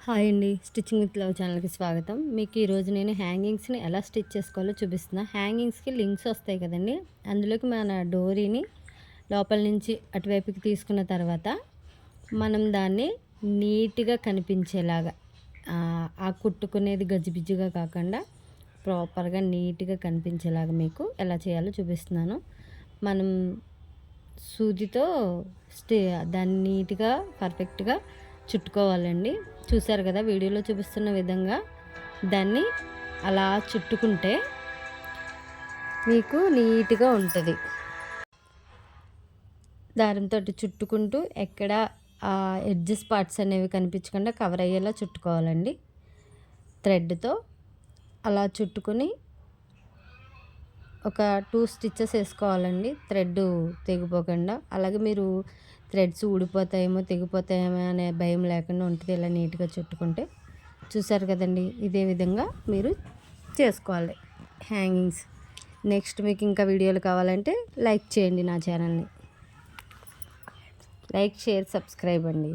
Hi అండి. Stitching with love ఛానల్‌కి స్వాగతం. మీకు ఈరోజు నేను హ్యాంగింగ్స్‌ని ఎలా స్టిచ్ చేసుకోవాలో చూపిస్తున్నా. హ్యాంగింగ్స్‌కి లింక్స్ వస్తాయి కదండీ! అందులోకి మన డోరీని లోపల నుంచి అటువైపుకి తీసుకున్న తర్వాత మనం దాన్ని నీట్‌గా కనిపించేలాగా ఆ కుట్టుకునేది గజిబిజిగా కాకుండా ప్రాపర్‌గా నీట్‌గా కనిపించేలాగా మీకు ఎలా చేయాలో చూపిస్తున్నాను. మనం సూదితో స్టే దాన్ని నీట్‌గా పర్ఫెక్ట్‌గా చుట్టుకోవాలండి. చూసారు కదా వీడియోలో చూపిస్తున్న విధంగా దాన్ని అలా చుట్టుకుంటే మీకు నీట్‌గా ఉంటది. దారంతోటి చుట్టుకుంటూ ఎక్కడ ఎడ్జెస్ పార్ట్స్ అనేవి కనిపించకుండా కవర్ అయ్యేలా చుట్టుకోవాలండి. థ్రెడ్‌తో అలా చుట్టుకొని ఒక 2 స్టిచెస్ ఏసుకోవాలండి. థ్రెడ్ తెగిపోకుండా. అలాగే మీరు థ్రెడ్స్ ఊడిపోతాయేమో, తెగిపోతాయేమో అనే భయం లేకుండా ఉంటది ఇలా నీట్‌గా చుట్టుకుంటే. చూసారు కదండీ! ఇదే విధంగా మీరు చేసుకోవాలి హ్యాంగింగ్స్. నెక్స్ట్ మీకు ఇంకా వీడియోలు కావాలంటే లైక్ చేయండి నా ఛానల్‌ని. లైక్, షేర్, సబ్స్క్రైబ్ అండి.